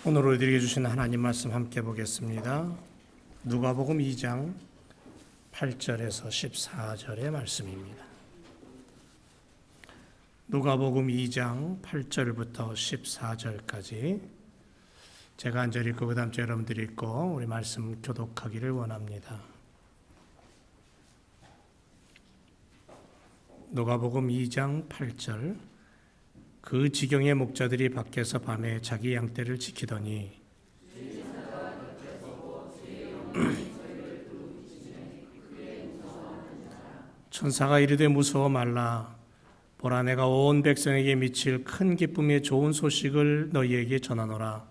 오늘 우리에게 주신 하나님 말씀 함께 보겠습니다. 누가복음 2장 8절에서 14절의 말씀입니다. 누가복음 2장 8절부터 14절까지 제가 한 절 읽고 그 다음 절 여러분들이 읽고 우리 말씀 교독하기를 원합니다. 누가복음 2장 8절. 그 지경의 목자들이 밖에서 밤에 자기 양떼를 지키더니 천사가 이르되 무서워 말라. 보라, 내가 온 백성에게 미칠 큰 기쁨의 좋은 소식을 너희에게 전하노라.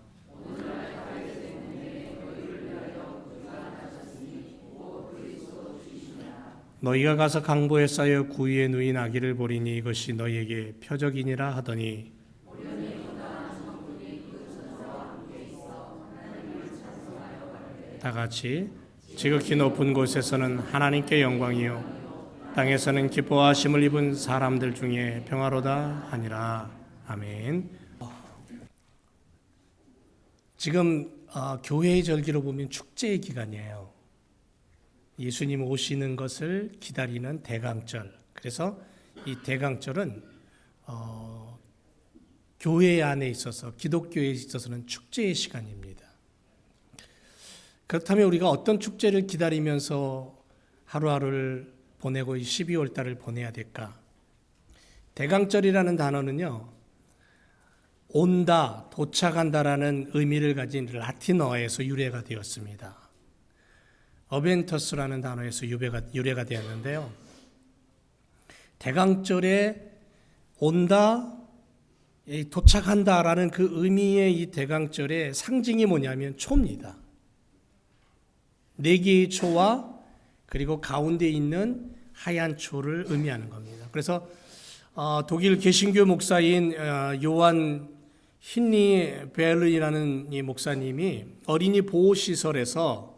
너희가 가서 강보에 쌓여 구유에 누인 아기를 보리니 이것이 너희에게 표적이니라 하더니 다 같이 지극히 높은 곳에서는 하나님께 영광이요 땅에서는 기뻐하심을 입은 사람들 중에 평화로다 하니라. 아멘. 지금 교회의 절기로 보면 축제의 기간이에요. 예수님 오시는 것을 기다리는 대강절. 그래서 이 대강절은 교회 안에 있어서, 기독교에 있어서는 축제의 시간입니다. 그렇다면 우리가 어떤 축제를 기다리면서 하루하루를 보내고 12월 달을 보내야 될까? 대강절이라는 단어는요, 온다, 도착한다라는 의미를 가진 라틴어에서 유래가 되었습니다. 어벤터스라는 단어에서 유래가 되었는데요. 대강절에 온다, 도착한다라는 그 의미의 이 대강절의 상징이 뭐냐면 초입니다. 네 개의 초와 그리고 가운데 있는 하얀 초를 의미하는 겁니다. 그래서 독일 개신교 목사인 요한 힌리 베르이라는 이 목사님이 어린이 보호시설에서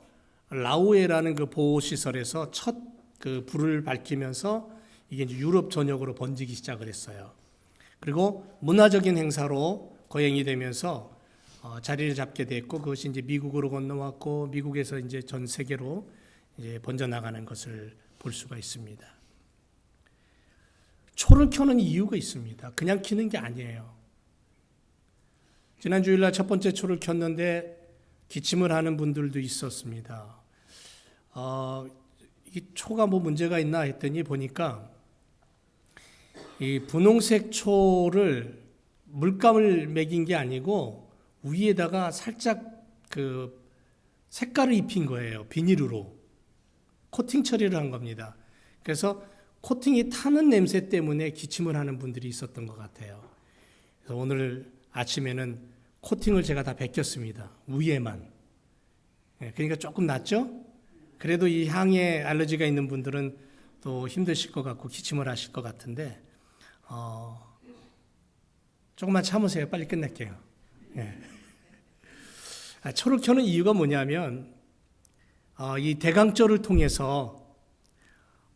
라우에라는 그 보호시설에서 첫 그 불을 밝히면서 이게 이제 유럽 전역으로 번지기 시작을 했어요. 그리고 문화적인 행사로 거행이 되면서 자리를 잡게 됐고, 그것이 이제 미국으로 건너왔고, 미국에서 이제 전 세계로 이제 번져나가는 것을 볼 수가 있습니다. 초를 켜는 이유가 있습니다. 그냥 켜는 게 아니에요. 지난 주일날 첫 번째 초를 켰는데 기침을 하는 분들도 있었습니다. 이 초가 뭐 문제가 있나 했더니 보니까 이 분홍색 초를 물감을 매긴 게 아니고 위에다가 살짝 그 색깔을 입힌 거예요. 비닐으로 코팅 처리를 한 겁니다. 그래서 코팅이 타는 냄새 때문에 기침을 하는 분들이 있었던 것 같아요. 그래서 오늘 아침에는 코팅을 제가 다 벗겼습니다. 위에만. 그러니까 조금 낫죠? 그래도 이 향에 알러지가 있는 분들은 또 힘드실 것 같고 기침을 하실 것 같은데 조금만 참으세요. 빨리 끝낼게요. 초를 켜는 이유가 뭐냐면 이 대강절을 통해서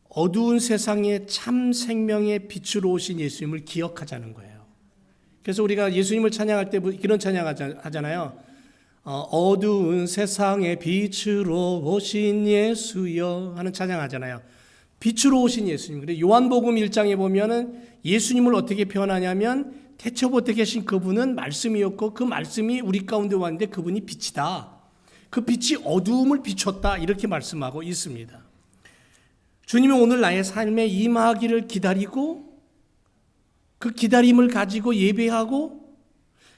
어두운 세상에 참 생명의 빛으로 오신 예수님을 기억하자는 거예요. 그래서 우리가 예수님을 찬양할 때 이런 찬양 하잖아요. 어두운 세상에 빛으로 오신 예수여 하는 찬양하잖아요. 빛으로 오신 예수님. 그래 요한복음 1장에 보면은 예수님을 어떻게 표현하냐면 태초부터 계신 그분은 말씀이었고 그 말씀이 우리 가운데 왔는데 그분이 빛이다. 그 빛이 어두움을 비췄다. 이렇게 말씀하고 있습니다. 주님이 오늘 나의 삶에 임하기를 기다리고 그 기다림을 가지고 예배하고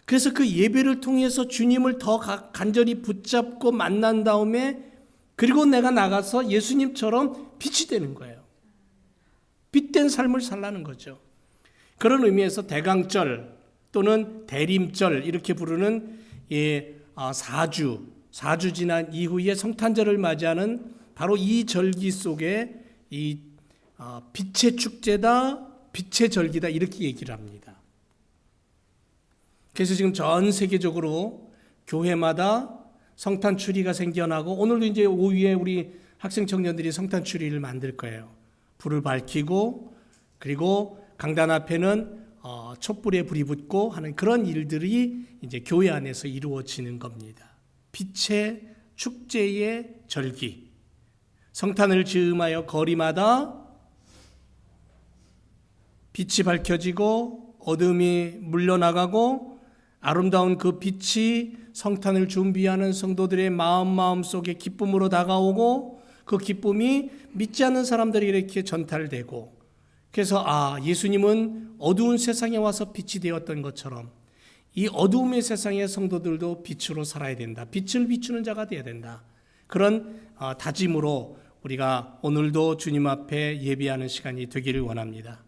그래서 그 예배를 통해서 주님을 더 간절히 붙잡고 만난 다음에 그리고 내가 나가서 예수님처럼 빛이 되는 거예요. 빛된 삶을 살라는 거죠. 그런 의미에서 대강절 또는 대림절 이렇게 부르는 사주 지난 이후에 성탄절을 맞이하는 바로 이 절기 속에 이 빛의 축제다, 빛의 절기다 이렇게 얘기를 합니다. 그래서 지금 전 세계적으로 교회마다 성탄 추리가 생겨나고 오늘도 이제 오후에 우리 학생 청년들이 성탄 추리를 만들 거예요. 불을 밝히고 그리고 강단 앞에는 촛불에 불이 붙고 하는 그런 일들이 이제 교회 안에서 이루어지는 겁니다. 빛의 축제의 절기. 성탄을 즈음하여 거리마다 빛이 밝혀지고 어둠이 물러나가고 아름다운 그 빛이 성탄을 준비하는 성도들의 마음 속에 기쁨으로 다가오고 그 기쁨이 믿지 않는 사람들이 이렇게 전달되고 그래서 예수님은 어두운 세상에 와서 빛이 되었던 것처럼 이 어두움의 세상의 성도들도 빛으로 살아야 된다. 빛을 비추는 자가 되어야 된다. 그런 다짐으로 우리가 오늘도 주님 앞에 예배하는 시간이 되기를 원합니다.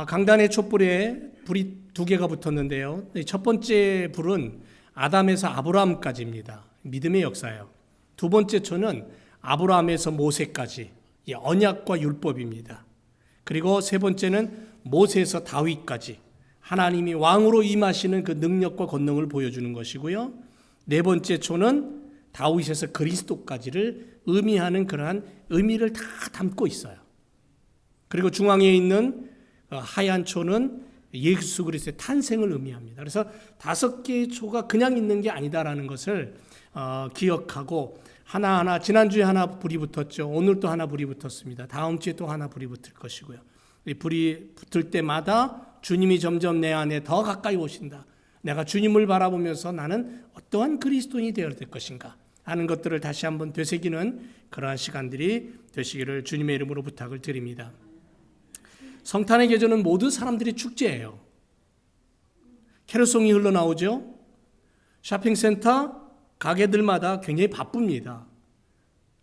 강단의 촛불에 불이 2개가 붙었는데요. 첫 번째 불은 아담에서 아브라함까지입니다. 믿음의 역사예요. 두 번째 초는 아브라함에서 모세까지 언약과 율법입니다. 그리고 세 번째는 모세에서 다윗까지 하나님이 왕으로 임하시는 그 능력과 권능을 보여주는 것이고요. 네 번째 초는 다윗에서 그리스도까지를 의미하는 그러한 의미를 다 담고 있어요. 그리고 중앙에 있는 하얀 초는 예수 그리스도의 탄생을 의미합니다. 그래서 5개의 초가 그냥 있는 게 아니다라는 것을 기억하고 하나하나 지난주에 하나 불이 붙었죠. 오늘 또 하나 불이 붙었습니다. 다음 주에 또 하나 불이 붙을 것이고요. 이 불이 붙을 때마다 주님이 점점 내 안에 더 가까이 오신다. 내가 주님을 바라보면서 나는 어떠한 그리스도인이 되어야 될 것인가 하는 것들을 다시 한번 되새기는 그러한 시간들이 되시기를 주님의 이름으로 부탁을 드립니다. 성탄의 계절은 모든 사람들이 축제예요. 캐롤송이 흘러나오죠. 쇼핑센터 가게들마다 굉장히 바쁩니다.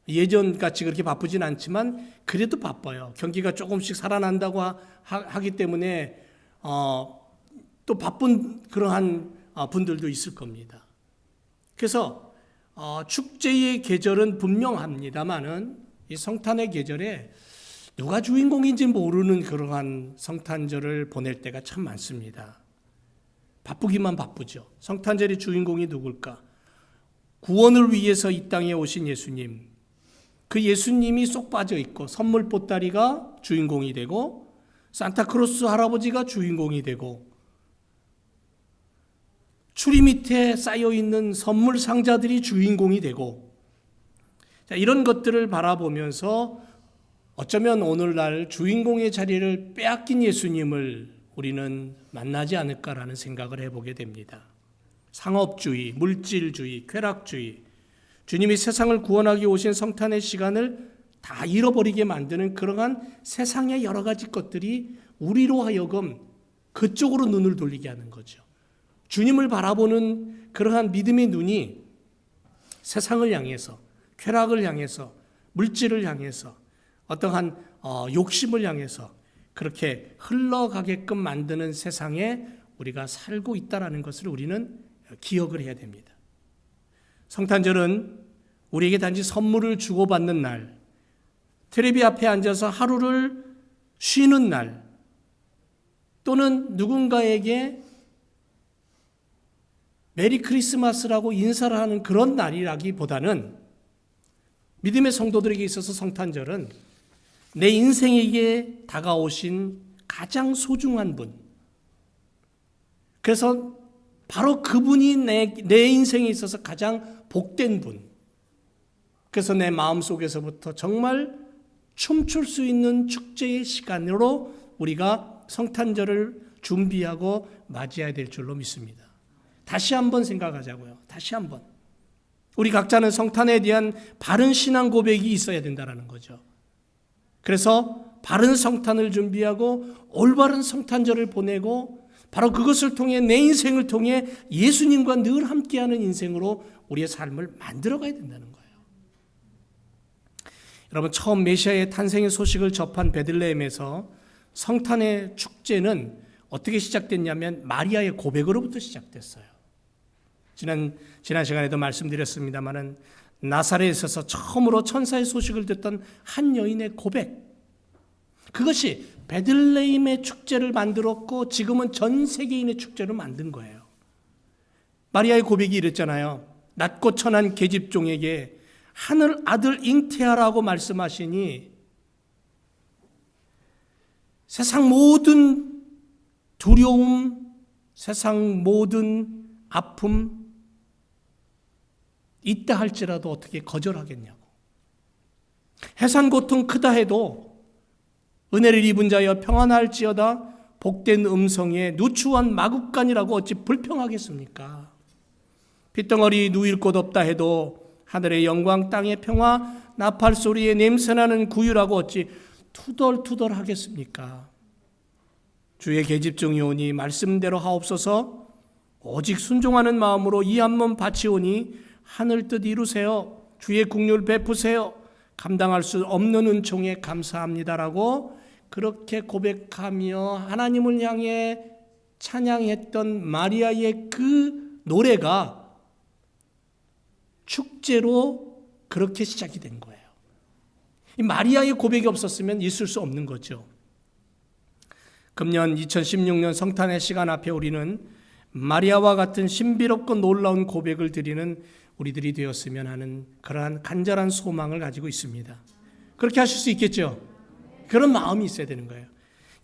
예전같이 그렇게 바쁘진 않지만 그래도 바빠요. 경기가 조금씩 살아난다고 하기 때문에 또 바쁜 그러한 분들도 있을 겁니다. 그래서 축제의 계절은 분명합니다만은 이 성탄의 계절에 누가 주인공인지 모르는 그러한 성탄절을 보낼 때가 참 많습니다. 바쁘기만 바쁘죠. 성탄절의 주인공이 누굴까? 구원을 위해서 이 땅에 오신 예수님. 그 예수님이 쏙 빠져 있고 선물 보따리가 주인공이 되고 산타크로스 할아버지가 주인공이 되고 추리 밑에 쌓여있는 선물 상자들이 주인공이 되고 이런 것들을 바라보면서 어쩌면 오늘날 주인공의 자리를 빼앗긴 예수님을 우리는 만나지 않을까라는 생각을 해보게 됩니다. 상업주의, 물질주의, 쾌락주의, 주님이 세상을 구원하기 오신 성탄의 시간을 다 잃어버리게 만드는 그러한 세상의 여러 가지 것들이 우리로 하여금 그쪽으로 눈을 돌리게 하는 거죠. 주님을 바라보는 그러한 믿음의 눈이 세상을 향해서, 쾌락을 향해서, 물질을 향해서, 어떠한 욕심을 향해서 그렇게 흘러가게끔 만드는 세상에 우리가 살고 있다는 것을 우리는 기억을 해야 됩니다. 성탄절은 우리에게 단지 선물을 주고받는 날, 텔레비 앞에 앉아서 하루를 쉬는 날, 또는 누군가에게 메리 크리스마스라고 인사를 하는 그런 날이라기보다는 믿음의 성도들에게 있어서 성탄절은 내 인생에게 다가오신 가장 소중한 분, 그래서 바로 그분이 내 인생에 있어서 가장 복된 분, 그래서 내 마음속에서부터 정말 춤출 수 있는 축제의 시간으로 우리가 성탄절을 준비하고 맞이해야 될 줄로 믿습니다. 다시 한번 생각하자고요. 다시 한번. 우리 각자는 성탄에 대한 바른 신앙 고백이 있어야 된다는 거죠. 그래서 바른 성탄을 준비하고 올바른 성탄절을 보내고 바로 그것을 통해 내 인생을 통해 예수님과 늘 함께하는 인생으로 우리의 삶을 만들어가야 된다는 거예요. 여러분, 처음 메시아의 탄생의 소식을 접한 베들레헴에서 성탄의 축제는 어떻게 시작됐냐면 마리아의 고백으로부터 시작됐어요. 지난 시간에도 말씀드렸습니다마는 나사렛에서 처음으로 천사의 소식을 듣던 한 여인의 고백, 그것이 베들레헴의 축제를 만들었고 지금은 전 세계인의 축제를 만든 거예요. 마리아의 고백이 이랬잖아요. 낮고 천한 계집종에게 하늘 아들 잉태하라고 말씀하시니 세상 모든 두려움, 세상 모든 아픔 있다 할지라도 어떻게 거절하겠냐고. 해산 고통 크다 해도 은혜를 입은 자여 평안할지어다 복된 음성에 누추한 마국간이라고 어찌 불평하겠습니까? 핏덩어리 누일 곳 없다 해도 하늘의 영광 땅의 평화 나팔 소리에 냄새나는 구유라고 어찌 투덜투덜 하겠습니까? 주의 계집종이 오니 말씀대로 하옵소서. 오직 순종하는 마음으로 이 한 몸 바치오니 하늘 뜻 이루세요. 주의 국률 베푸세요. 감당할 수 없는 은총에 감사합니다라고 그렇게 고백하며 하나님을 향해 찬양했던 마리아의 그 노래가 축제로 그렇게 시작이 된 거예요. 이 마리아의 고백이 없었으면 있을 수 없는 거죠. 금년 2016년 성탄의 시간 앞에 우리는 마리아와 같은 신비롭고 놀라운 고백을 드리는 우리들이 되었으면 하는 그러한 간절한 소망을 가지고 있습니다. 그렇게 하실 수 있겠죠? 그런 마음이 있어야 되는 거예요.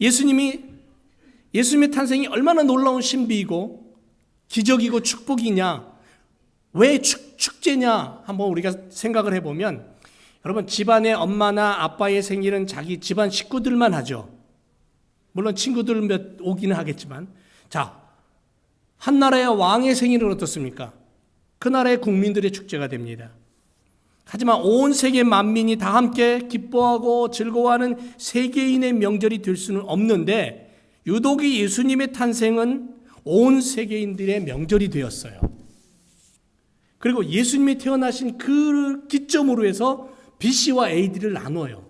예수님의 탄생이 얼마나 놀라운 신비이고 기적이고 축복이냐, 왜 축제냐 한번 우리가 생각을 해보면, 여러분 집안의 엄마나 아빠의 생일은 자기 집안 식구들만 하죠. 물론 친구들 몇 오기는 하겠지만, 자, 한 나라의 왕의 생일은 어떻습니까? 그 나라의 국민들의 축제가 됩니다. 하지만 온 세계 만민이 다 함께 기뻐하고 즐거워하는 세계인의 명절이 될 수는 없는데, 유독이 예수님의 탄생은 온 세계인들의 명절이 되었어요. 그리고 예수님이 태어나신 그 기점으로 해서 BC와 AD를 나눠요.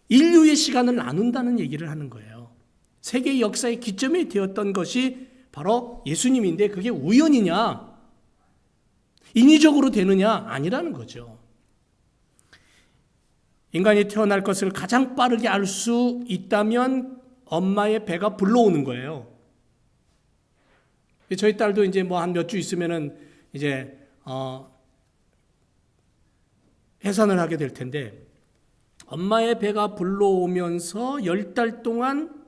인류의 시간을 나눈다는 얘기를 하는 거예요. 세계 역사의 기점이 되었던 것이 바로 예수님인데 그게 우연이냐, 인위적으로 되느냐 아니라는 거죠. 인간이 태어날 것을 가장 빠르게 알 수 있다면 엄마의 배가 불러오는 거예요. 저희 딸도 이제 뭐 한 몇 주 있으면은 이제 해산을 하게 될 텐데, 엄마의 배가 불러오면서 10달 동안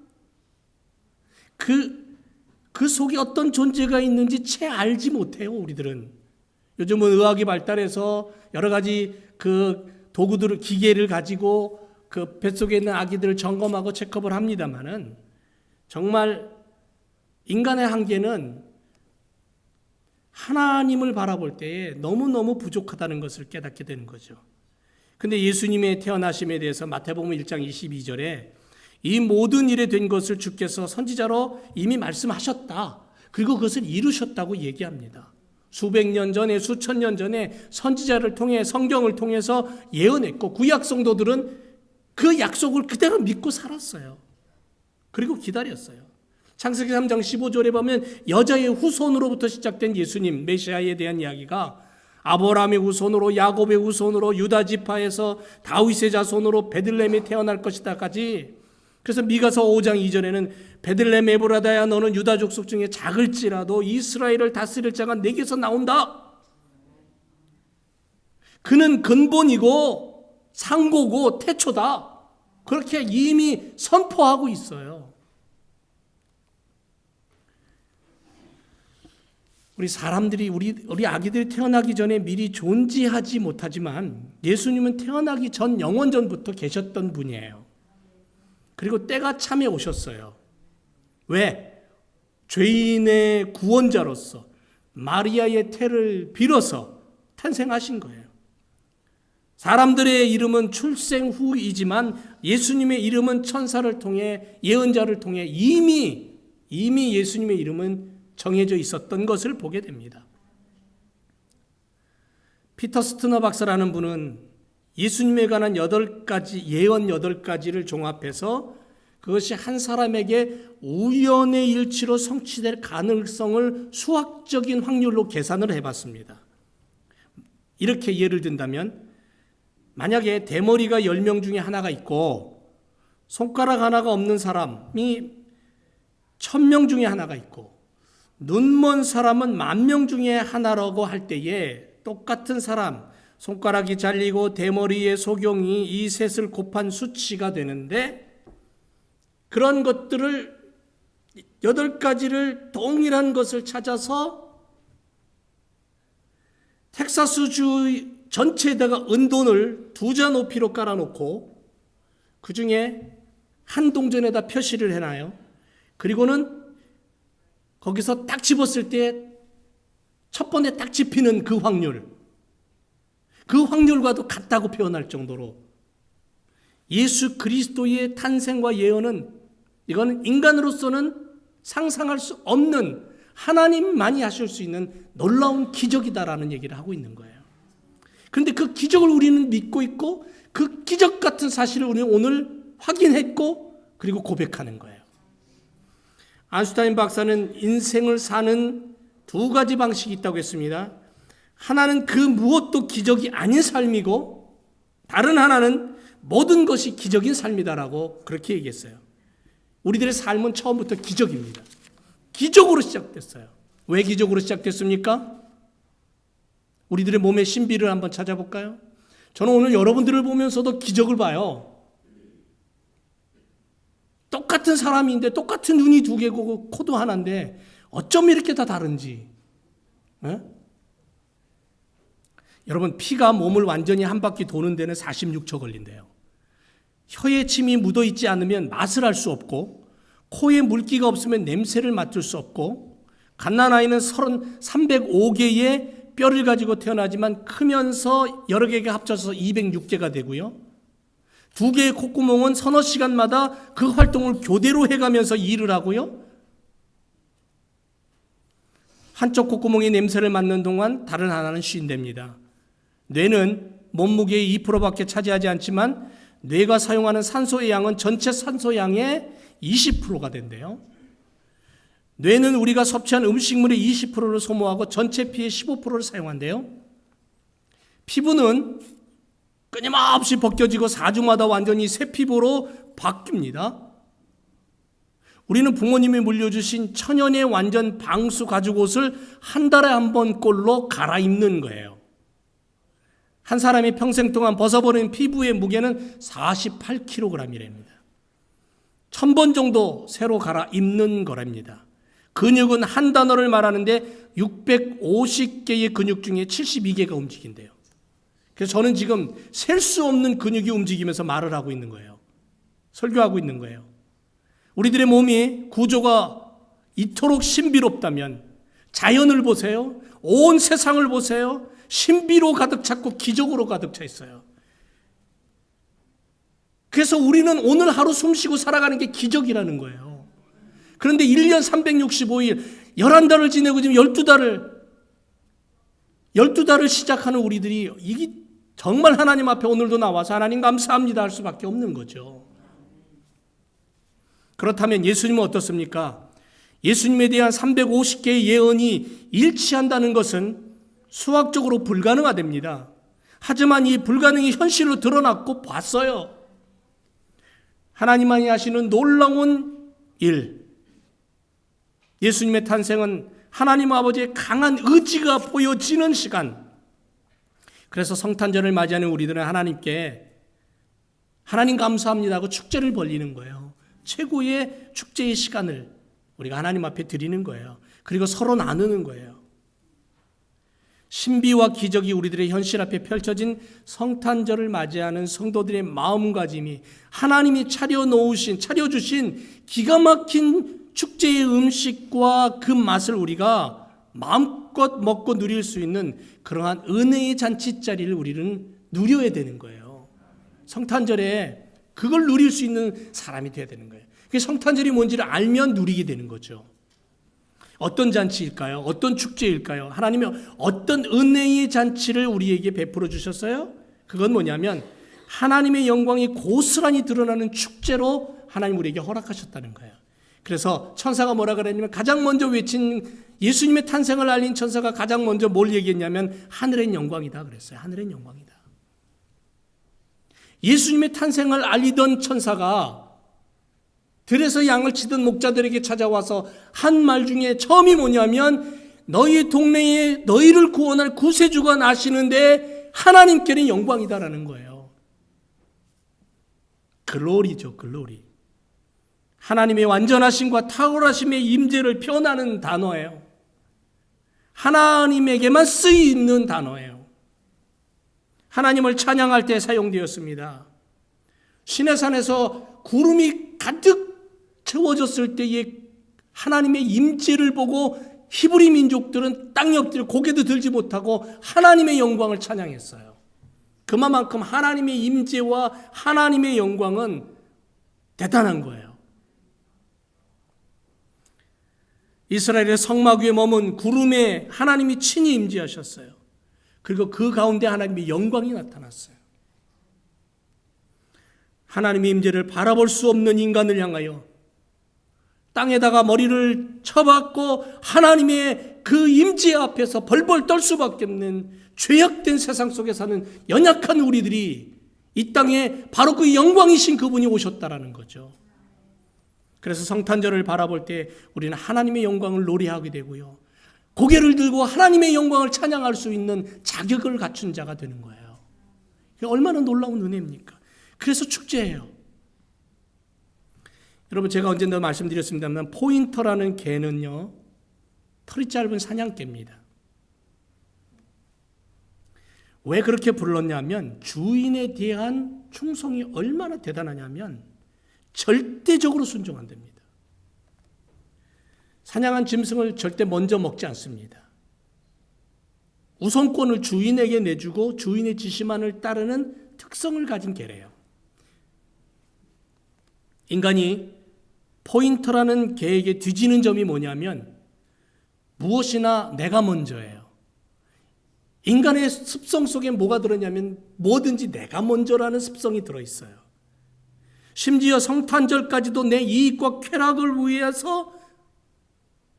그 속에 어떤 존재가 있는지 채 알지 못해요, 우리들은. 요즘은 의학이 발달해서 여러 가지 그 도구들을, 기계를 가지고 그 뱃속에 있는 아기들을 점검하고 체크업을 합니다만은, 정말 인간의 한계는 하나님을 바라볼 때에 너무너무 부족하다는 것을 깨닫게 되는 거죠. 근데 예수님의 태어나심에 대해서 마태복음 1장 22절에 이 모든 일에 된 것을 주께서 선지자로 이미 말씀하셨다. 그리고 그것을 이루셨다고 얘기합니다. 수백 년 전에, 수천 년 전에 선지자를 통해, 성경을 통해서 예언했고, 구약 성도들은 그 약속을 그대로 믿고 살았어요. 그리고 기다렸어요. 창세기 3장 15절에 보면 여자의 후손으로부터 시작된 예수님, 메시아에 대한 이야기가 아브라함의 후손으로, 야곱의 후손으로, 유다 지파에서 다윗의 자손으로 베들레헴에 태어날 것이다까지. 그래서 미가서 5장 2절에는 베들레헴 에브라다야 너는 유다 족속 중에 작을지라도 이스라엘을 다스릴 자가 내게서 나온다. 그는 근본이고 상고고 태초다. 그렇게 이미 선포하고 있어요. 우리 사람들이, 우리 아기들이 태어나기 전에 미리 존재하지 못하지만 예수님은 태어나기 전 영원전부터 계셨던 분이에요. 그리고 때가 참에 오셨어요. 왜? 죄인의 구원자로서 마리아의 태를 빌어서 탄생하신 거예요. 사람들의 이름은 출생 후이지만 예수님의 이름은 천사를 통해, 예언자를 통해 이미 예수님의 이름은 정해져 있었던 것을 보게 됩니다. 피터 스트너 박사라는 분은 예수님에 관한 8가지, 예언 8가지를 종합해서 그것이 한 사람에게 우연의 일치로 성취될 가능성을 수학적인 확률로 계산을 해봤습니다. 이렇게 예를 든다면, 만약에 대머리가 10명 중에 하나가 있고 손가락 하나가 없는 사람이 1000명 중에 하나가 있고 눈먼 사람은 10,000명 중에 하나라고 할 때에 똑같은 사람, 손가락이 잘리고 대머리의 소경이 이 셋을 곱한 수치가 되는데, 그런 것들을 8가지를 동일한 것을 찾아서 텍사스주 전체에다가 은돈을 2자 높이로 깔아놓고 그 중에 한 동전에다 표시를 해놔요. 그리고는 거기서 딱 집었을 때 첫 번에 딱 집히는 그 확률과도 같다고 표현할 정도로 예수 그리스도의 탄생과 예언은 이거는 인간으로서는 상상할 수 없는 하나님만이 하실 수 있는 놀라운 기적이다라는 얘기를 하고 있는 거예요. 그런데 그 기적을 우리는 믿고 있고 그 기적 같은 사실을 우리는 오늘 확인했고 그리고 고백하는 거예요. 안슈타인 박사는 인생을 사는 2가지 방식이 있다고 했습니다. 하나는 그 무엇도 기적이 아닌 삶이고 다른 하나는 모든 것이 기적인 삶이다라고 그렇게 얘기했어요. 우리들의 삶은 처음부터 기적입니다. 기적으로 시작됐어요. 왜 기적으로 시작됐습니까? 우리들의 몸의 신비를 한번 찾아볼까요? 저는 오늘 여러분들을 보면서도 기적을 봐요. 똑같은 사람인데 똑같은 눈이 2개고 코도 하나인데 어쩜 이렇게 다 다른지. 에? 여러분, 피가 몸을 완전히 한 바퀴 도는 데는 46초 걸린대요. 혀에 침이 묻어있지 않으면 맛을 알 수 없고 코에 물기가 없으면 냄새를 맡을 수 없고 갓난아이는 305개의 뼈를 가지고 태어나지만 크면서 여러 개가 합쳐서 206개가 되고요. 2개의 콧구멍은 서너 시간마다 그 활동을 교대로 해가면서 일을 하고요. 한쪽 콧구멍이 냄새를 맡는 동안 다른 하나는 쉰답니다. 뇌는 몸무게의 2%밖에 차지하지 않지만 뇌가 사용하는 산소의 양은 전체 산소 양의 20%가 된대요. 뇌는 우리가 섭취한 음식물의 20%를 소모하고 전체 피의 15%를 사용한대요. 피부는 끊임없이 벗겨지고 4주마다 완전히 새 피부로 바뀝니다. 우리는 부모님이 물려주신 천연의 완전 방수 가죽 옷을 한 달에 한 번 꼴로 갈아입는 거예요. 한 사람이 평생 동안 벗어버린 피부의 무게는 48kg이랍니다. 1000번 정도 새로 갈아입는 거랍니다. 근육은 한 단어를 말하는데 650개의 근육 중에 72개가 움직인대요. 그래서 저는 지금 셀 수 없는 근육이 움직이면서 말을 하고 있는 거예요. 설교하고 있는 거예요. 우리들의 몸이 구조가 이토록 신비롭다면 자연을 보세요. 온 세상을 보세요. 신비로 가득 찼고 기적으로 가득 차 있어요. 그래서 우리는 오늘 하루 숨쉬고 살아가는 게 기적이라는 거예요. 그런데 1년 365일 11달을 지내고 지금 12달을 시작하는 우리들이 이게 정말 하나님 앞에 오늘도 나와서 하나님 감사합니다 할 수밖에 없는 거죠. 그렇다면 예수님은 어떻습니까? 예수님에 대한 350개의 예언이 일치한다는 것은 수학적으로 불가능하답니다. 하지만 이 불가능이 현실로 드러났고 봤어요. 하나님만이 하시는 놀라운 일. 예수님의 탄생은 하나님 아버지의 강한 의지가 보여지는 시간. 그래서 성탄절을 맞이하는 우리들은 하나님께 하나님 감사합니다 하고 축제를 벌리는 거예요. 최고의 축제의 시간을 우리가 하나님 앞에 드리는 거예요. 그리고 서로 나누는 거예요. 신비와 기적이 우리들의 현실 앞에 펼쳐진 성탄절을 맞이하는 성도들의 마음가짐이 하나님이 차려주신 기가 막힌 축제의 음식과 그 맛을 우리가 마음껏 먹고 누릴 수 있는 그러한 은혜의 잔치자리를 우리는 누려야 되는 거예요. 성탄절에 그걸 누릴 수 있는 사람이 되어야 되는 거예요. 그게 성탄절이 뭔지를 알면 누리게 되는 거죠. 어떤 잔치일까요? 어떤 축제일까요? 하나님이 어떤 은혜의 잔치를 우리에게 베풀어 주셨어요? 그건 뭐냐면 하나님의 영광이 고스란히 드러나는 축제로 하나님 우리에게 허락하셨다는 거예요. 그래서 천사가 뭐라 그랬냐면 가장 먼저 외친 예수님의 탄생을 알린 천사가 가장 먼저 뭘 얘기했냐면 하늘의 영광이다 그랬어요. 하늘의 영광이다. 예수님의 탄생을 알리던 천사가 들에서 양을 치던 목자들에게 찾아와서 한 말 중에 처음이 뭐냐면 너희 동네에 너희를 구원할 구세주가 나시는데 하나님께는 영광이다라는 거예요. 글로리죠, 글로리. 하나님의 완전하심과 탁월하심의 임재를 표현하는 단어예요. 하나님에게만 쓰이는 단어예요. 하나님을 찬양할 때 사용되었습니다. 시내산에서 구름이 가득 채워졌을 때에 하나님의 임재를 보고 히브리 민족들은 땅에 엎드려 고개도 들지 못하고 하나님의 영광을 찬양했어요. 그만큼 하나님의 임재와 하나님의 영광은 대단한 거예요. 이스라엘의 성막 위에 머문 구름에 하나님이 친히 임재하셨어요. 그리고 그 가운데 하나님의 영광이 나타났어요. 하나님의 임재를 바라볼 수 없는 인간을 향하여 땅에다가 머리를 쳐박고 하나님의 그 임재 앞에서 벌벌 떨 수밖에 없는 죄악된 세상 속에 사는 연약한 우리들이 이 땅에 바로 그 영광이신 그분이 오셨다라는 거죠. 그래서 성탄절을 바라볼 때 우리는 하나님의 영광을 노래하게 되고요. 고개를 들고 하나님의 영광을 찬양할 수 있는 자격을 갖춘 자가 되는 거예요. 얼마나 놀라운 은혜입니까? 그래서 축제예요. 여러분, 제가 언젠가 말씀드렸습니다만 포인터라는 개는요, 털이 짧은 사냥개입니다. 왜 그렇게 불렀냐면 주인에 대한 충성이 얼마나 대단하냐면 절대적으로 순종한답니다. 사냥한 짐승을 절대 먼저 먹지 않습니다. 우선권을 주인에게 내주고 주인의 지시만을 따르는 특성을 가진 개래요. 인간이 포인터라는 개에게 뒤지는 점이 뭐냐면 무엇이나 내가 먼저예요. 인간의 습성 속에 뭐가 들었냐면 뭐든지 내가 먼저라는 습성이 들어있어요. 심지어 성탄절까지도 내 이익과 쾌락을 위해서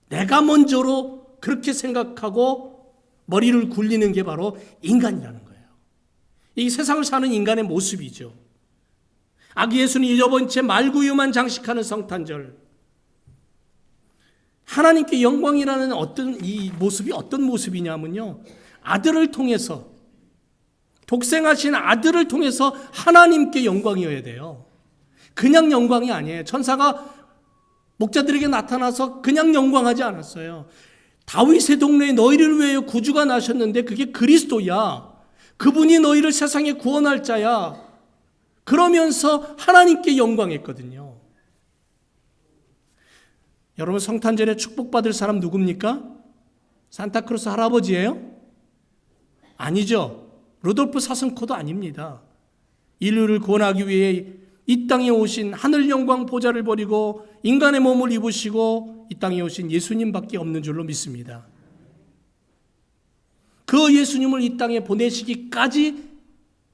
내가 먼저로 그렇게 생각하고 머리를 굴리는 게 바로 인간이라는 거예요. 이 세상을 사는 인간의 모습이죠. 아기 예수는 잊어버린 채 말구유만 장식하는 성탄절. 하나님께 영광이라는 이 모습이 어떤 모습이냐면요, 아들을 통해서, 독생하신 아들을 통해서 하나님께 영광이어야 돼요. 그냥 영광이 아니에요. 천사가 목자들에게 나타나서 그냥 영광하지 않았어요. 다윗의 동네에 너희를 위하여 구주가 나셨는데 그게 그리스도야. 그분이 너희를 세상에 구원할 자야. 그러면서 하나님께 영광했거든요. 여러분, 성탄절에 축복받을 사람 누굽니까? 산타크로스 할아버지예요? 아니죠. 루돌프 사슴코도 아닙니다. 인류를 구원하기 위해 이 땅에 오신 하늘 영광 보좌를 버리고 인간의 몸을 입으시고 이 땅에 오신 예수님밖에 없는 줄로 믿습니다. 그 예수님을 이 땅에 보내시기까지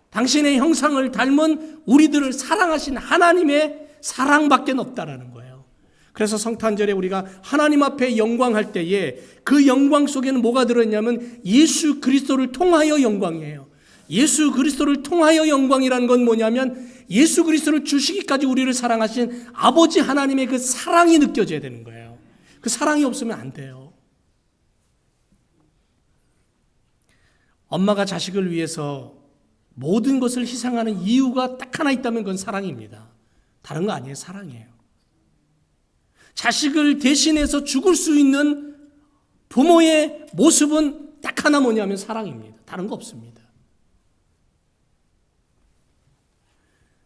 당신의 형상을 닮은 우리들을 사랑하신 하나님의 사랑밖에 없다라는 거예요. 그래서 성탄절에 우리가 하나님 앞에 영광할 때에 그 영광 속에는 뭐가 들어있냐면 예수 그리스도를 통하여 영광이에요. 예수 그리스도를 통하여 영광이라는 건 뭐냐면 예수 그리스도를 주시기까지 우리를 사랑하신 아버지 하나님의 그 사랑이 느껴져야 되는 거예요. 그 사랑이 없으면 안 돼요. 엄마가 자식을 위해서 모든 것을 희생하는 이유가 딱 하나 있다면 그건 사랑입니다. 다른 거 아니에요. 사랑이에요. 자식을 대신해서 죽을 수 있는 부모의 모습은 딱 하나 뭐냐면 사랑입니다. 다른 거 없습니다.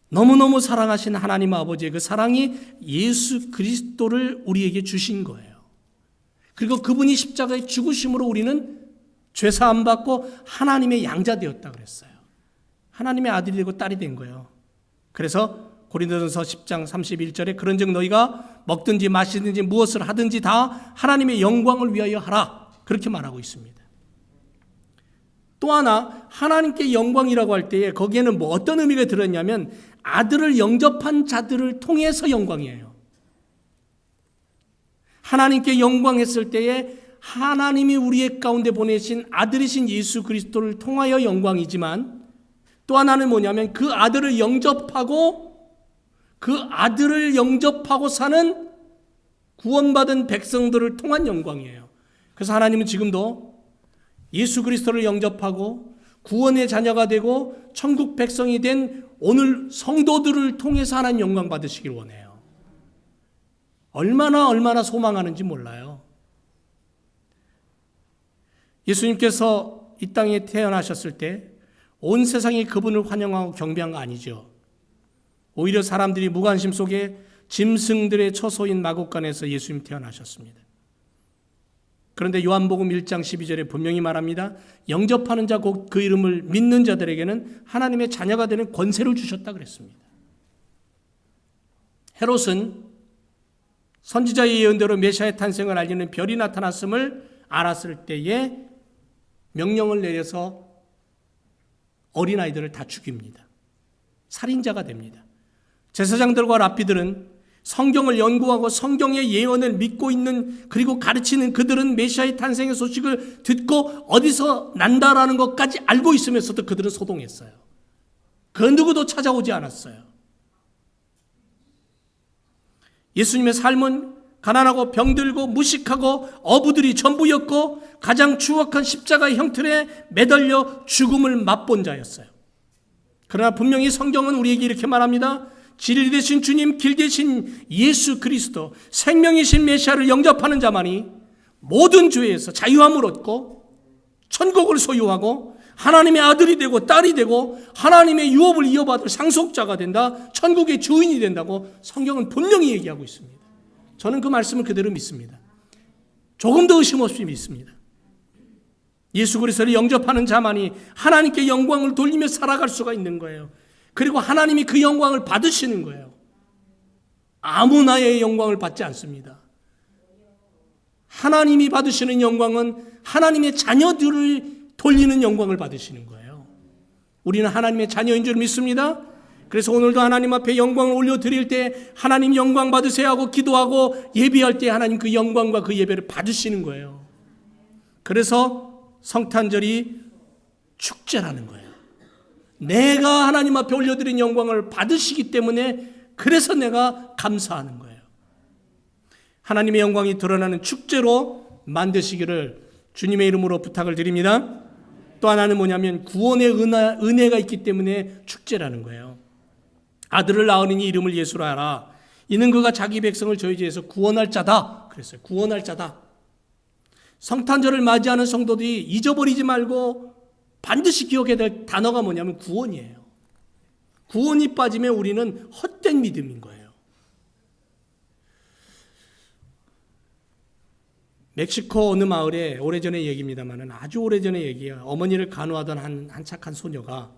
너무너무 사랑하신 하나님 아버지의 그 사랑이 예수 그리스도를 우리에게 주신 거예요. 그리고 그분이 십자가에 죽으심으로 우리는 죄사함 받고 하나님의 양자 되었다 그랬어요. 하나님의 아들이 되고 딸이 된 거예요. 그래서 고린도전서 10장 31절에 그런즉 너희가 먹든지 마시든지 무엇을 하든지 다 하나님의 영광을 위하여 하라, 그렇게 말하고 있습니다. 또 하나, 하나님께 영광이라고 할 때에 거기에는 뭐 어떤 의미가 들었냐면 아들을 영접한 자들을 통해서 영광이에요. 하나님께 영광했을 때에 하나님이 우리의 가운데 보내신 아들이신 예수 그리스도를 통하여 영광이지만 또 하나는 뭐냐면 그 아들을 영접하고 사는 구원받은 백성들을 통한 영광이에요. 그래서 하나님은 지금도 예수 그리스도를 영접하고 구원의 자녀가 되고 천국 백성이 된 오늘 성도들을 통해서 하나님 영광 받으시길 원해요. 얼마나 소망하는지 몰라요. 예수님께서 이 땅에 태어나셨을 때 온 세상이 그분을 환영하고 경배한 거 아니죠. 오히려 사람들이 무관심 속에 짐승들의 처소인 마곡간에서 예수님 태어나셨습니다. 그런데 요한복음 1장 12절에 분명히 말합니다. 영접하는 자 곧 그 이름을 믿는 자들에게는 하나님의 자녀가 되는 권세를 주셨다 그랬습니다. 헤롯은 선지자의 예언대로 메시아의 탄생을 알리는 별이 나타났음을 알았을 때에 명령을 내려서 어린아이들을 다 죽입니다. 살인자가 됩니다. 제사장들과 랍비들은 성경을 연구하고 성경의 예언을 믿고 있는, 그리고 가르치는 그들은 메시아의 탄생의 소식을 듣고 어디서 난다라는 것까지 알고 있으면서도 그들은 소동했어요. 그 누구도 찾아오지 않았어요. 예수님의 삶은 가난하고 병들고 무식하고 어부들이 전부였고 가장 추악한 십자가의 형틀에 매달려 죽음을 맛본 자였어요. 그러나 분명히 성경은 우리에게 이렇게 말합니다. 진리 되신 주님, 길 되신 예수 그리스도, 생명이신 메시아를 영접하는 자만이 모든 죄에서 자유함을 얻고 천국을 소유하고 하나님의 아들이 되고 딸이 되고 하나님의 유업을 이어받을 상속자가 된다, 천국의 주인이 된다고 성경은 분명히 얘기하고 있습니다. 저는 그 말씀을 그대로 믿습니다. 조금 더 의심 없이 믿습니다. 예수 그리스도를 영접하는 자만이 하나님께 영광을 돌리며 살아갈 수가 있는 거예요. 그리고 하나님이 그 영광을 받으시는 거예요. 아무나의 영광을 받지 않습니다. 하나님이 받으시는 영광은 하나님의 자녀들을 돌리는 영광을 받으시는 거예요. 우리는 하나님의 자녀인 줄 믿습니다. 그래서 오늘도 하나님 앞에 영광을 올려드릴 때 하나님 영광 받으세요 하고 기도하고 예배할 때 하나님 그 영광과 그 예배를 받으시는 거예요. 그래서 성탄절이 축제라는 거예요. 내가 하나님 앞에 올려드린 영광을 받으시기 때문에 그래서 내가 감사하는 거예요. 하나님의 영광이 드러나는 축제로 만드시기를 주님의 이름으로 부탁을 드립니다. 또 하나는 뭐냐면 구원의 은혜가 있기 때문에 축제라는 거예요. 아들을 낳으니 이름을 예수로 하라. 이는 그가 자기 백성을 저희 죄에서 구원할 자다. 그랬어요. 구원할 자다. 성탄절을 맞이하는 성도들이 잊어버리지 말고 반드시 기억해야 될 단어가 뭐냐면 구원이에요. 구원이 빠지면 우리는 헛된 믿음인 거예요. 멕시코 어느 마을에 오래전의 얘기입니다만, 아주 오래전의 얘기예요. 어머니를 간호하던 한 착한 소녀가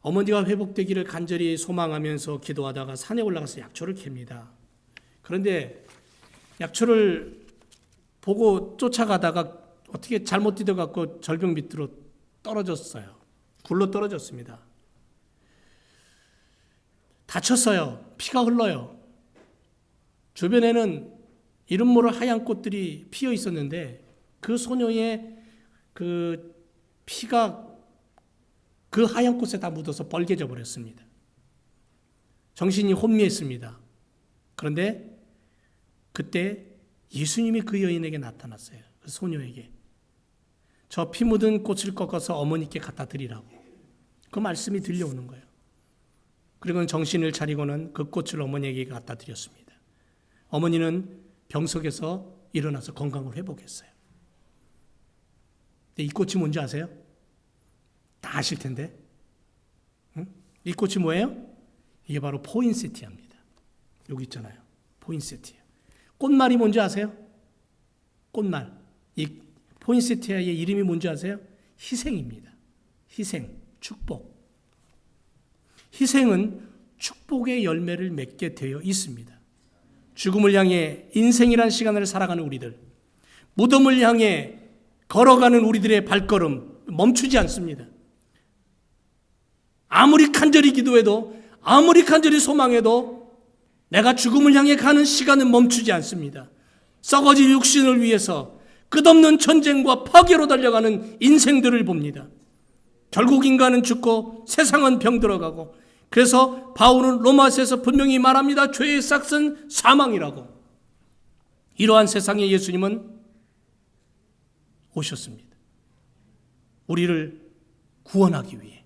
어머니가 회복되기를 간절히 소망하면서 기도하다가 산에 올라가서 약초를 캡니다. 그런데 약초를 보고 쫓아가다가 어떻게 잘못 뛰어갖고 절벽 밑으로 떨어졌어요. 굴러 떨어졌습니다. 다쳤어요. 피가 흘러요. 주변에는 이름 모를 하얀 꽃들이 피어 있었는데 그 소녀의 그 피가 그 하얀 꽃에 다 묻어서 벌개져 버렸습니다. 정신이 혼미했습니다. 그런데 그때 예수님이 그 여인에게 나타났어요. 그 소녀에게. 저 피 묻은 꽃을 꺾어서 어머니께 갖다 드리라고. 그 말씀이 들려오는 거예요. 그리고 정신을 차리고는 그 꽃을 어머니에게 갖다 드렸습니다. 어머니는 병석에서 일어나서 건강을 회복했어요. 근데 이 꽃이 뭔지 아세요? 다 아실 텐데. 응? 이 꽃이 뭐예요? 이게 바로 포인세티아입니다. 여기 있잖아요. 포인세티아. 꽃말이 뭔지 아세요? 꽃말. 이 포인세티아의 이름이 뭔지 아세요? 희생입니다. 희생, 축복. 희생은 축복의 열매를 맺게 되어 있습니다. 죽음을 향해 인생이란 시간을 살아가는 우리들, 무덤을 향해 걸어가는 우리들의 발걸음 멈추지 않습니다. 아무리 간절히 기도해도, 아무리 간절히 소망해도 내가 죽음을 향해 가는 시간은 멈추지 않습니다. 썩어질 육신을 위해서 끝없는 전쟁과 파괴로 달려가는 인생들을 봅니다. 결국 인간은 죽고 세상은 병들어가고, 그래서 바울은 로마서에서 분명히 말합니다. 죄의 싹은 사망이라고. 이러한 세상에 예수님은 오셨습니다. 우리를 구원하기 위해,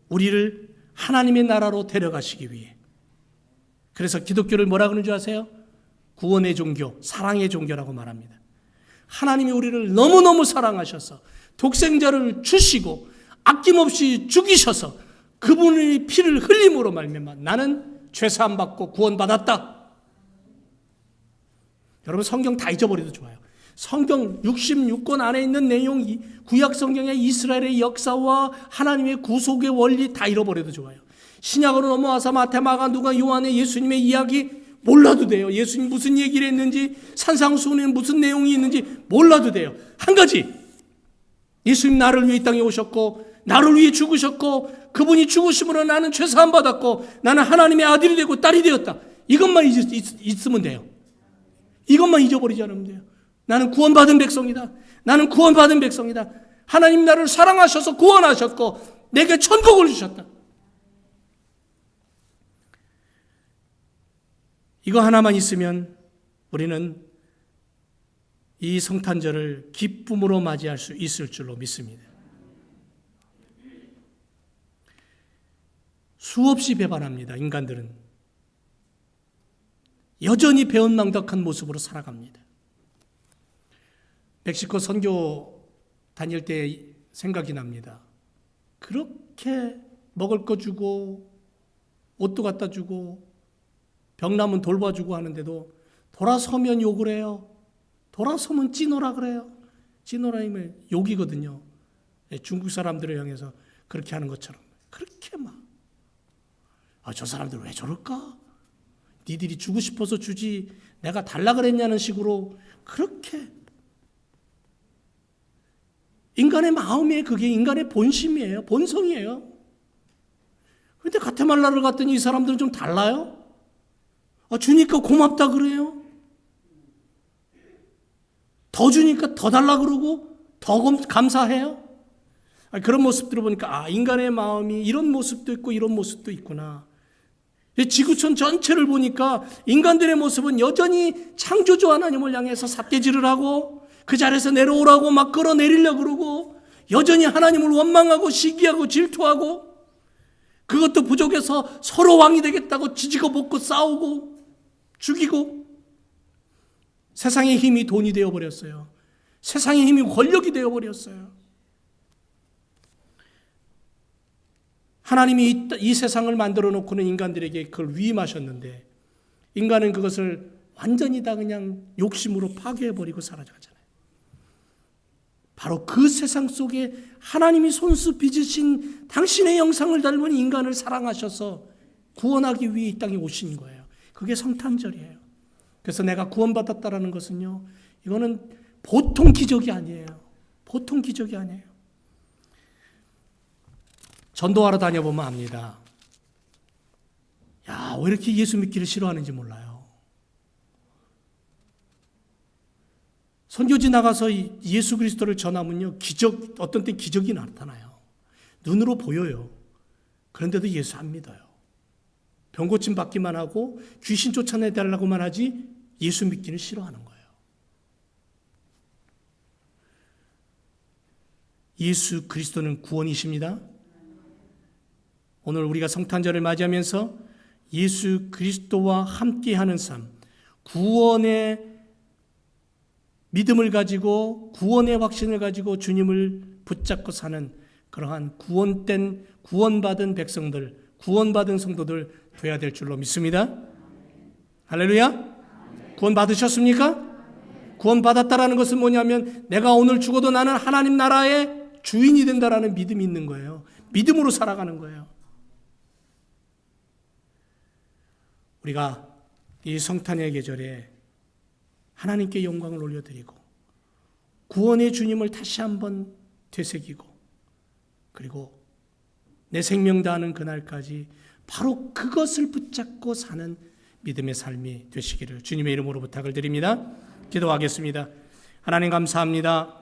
우리를 하나님의 나라로 데려가시기 위해. 그래서 기독교를 뭐라 그러는 줄 아세요? 구원의 종교, 사랑의 종교라고 말합니다. 하나님이 우리를 너무너무 사랑하셔서 독생자를 주시고 아낌없이 죽이셔서 그분의 피를 흘림으로 말미암아 나는 죄사함 받고 구원받았다. 여러분 성경 다 잊어버려도 좋아요. 성경 66권 안에 있는 내용, 구약 성경의 이스라엘의 역사와 하나님의 구속의 원리 다 잃어버려도 좋아요. 신약으로 넘어와서 마태, 마가, 누가, 요한의 예수님의 이야기 몰라도 돼요. 예수님 무슨 얘기를 했는지, 산상수훈에는 무슨 내용이 있는지 몰라도 돼요. 한 가지, 예수님 나를 위해 이 땅에 오셨고 나를 위해 죽으셨고 그분이 죽으심으로 나는 죄사함 받았고 나는 하나님의 아들이 되고 딸이 되었다. 이것만 있으면 돼요. 이것만 잊어버리지 않으면 돼요. 나는 구원받은 백성이다. 나는 구원받은 백성이다. 하나님 나를 사랑하셔서 구원하셨고 내게 천국을 주셨다. 이거 하나만 있으면 우리는 이 성탄절을 기쁨으로 맞이할 수 있을 줄로 믿습니다. 수없이 배반합니다. 인간들은 여전히 배은망덕한 모습으로 살아갑니다. 멕시코 선교 다닐 때 생각이 납니다. 그렇게 먹을 거 주고 옷도 갖다 주고 병나면 돌봐주고 하는데도 돌아서면 욕을 해요. 돌아서면 찌노라 그래요. 찌노라이면 욕이거든요. 중국 사람들을 향해서 그렇게 하는 것처럼 그렇게 막 저 사람들 왜 저럴까? 니들이 주고 싶어서 주지 내가 달라 그랬냐는 식으로 그렇게 인간의 마음이 그게 인간의 본심이에요. 본성이에요. 그런데 가테말라를 갔더니 이 사람들은 좀 달라요. 주니까 고맙다 그래요. 더 주니까 더 달라 그러고 더 감사해요. 그런 모습들을 보니까 인간의 마음이 이런 모습도 있고 이런 모습도 있구나. 지구촌 전체를 보니까 인간들의 모습은 여전히 창조주 하나님을 향해서 삿대질을 하고 그 자리에서 내려오라고 막 끌어내리려고 그러고 여전히 하나님을 원망하고 시기하고 질투하고 그것도 부족해서 서로 왕이 되겠다고 지지고 볶고 싸우고 죽이고 세상의 힘이 돈이 되어버렸어요. 세상의 힘이 권력이 되어버렸어요. 하나님이 이 세상을 만들어 놓고는 인간들에게 그걸 위임하셨는데 인간은 그것을 완전히 다 그냥 욕심으로 파괴해버리고 사라져가잖아요. 바로 그 세상 속에 하나님이 손수 빚으신 당신의 형상을 닮은 인간을 사랑하셔서 구원하기 위해 이 땅에 오신 거예요. 그게 성탄절이에요. 그래서 내가 구원받았다라는 것은요, 이거는 보통 기적이 아니에요. 보통 기적이 아니에요. 전도하러 다녀보면 압니다. 왜 이렇게 예수 믿기를 싫어하는지 몰라요. 선교지 나가서 예수 그리스도를 전하면요, 어떤 때 기적이 나타나요. 눈으로 보여요. 그런데도 예수 안 믿어요. 병 고침 받기만 하고 귀신 쫓아내달라고만 하지 예수 믿기는 싫어하는 거예요. 예수 그리스도는 구원이십니다. 오늘 우리가 성탄절을 맞이하면서 예수 그리스도와 함께하는 삶, 구원의 믿음을 가지고 구원의 확신을 가지고 주님을 붙잡고 사는 그러한 구원받은 백성들, 구원받은 성도들 되어야 될 줄로 믿습니다. 할렐루야. 구원 받으셨습니까? 구원 받았다라는 것은 뭐냐면 내가 오늘 죽어도 나는 하나님 나라의 주인이 된다라는 믿음이 있는 거예요. 믿음으로 살아가는 거예요. 우리가 이 성탄의 계절에 하나님께 영광을 올려드리고 구원의 주님을 다시 한번 되새기고 그리고 내 생명 다하는 그날까지 바로 그것을 붙잡고 사는 믿음의 삶이 되시기를 주님의 이름으로 부탁을 드립니다. 기도하겠습니다. 하나님 감사합니다.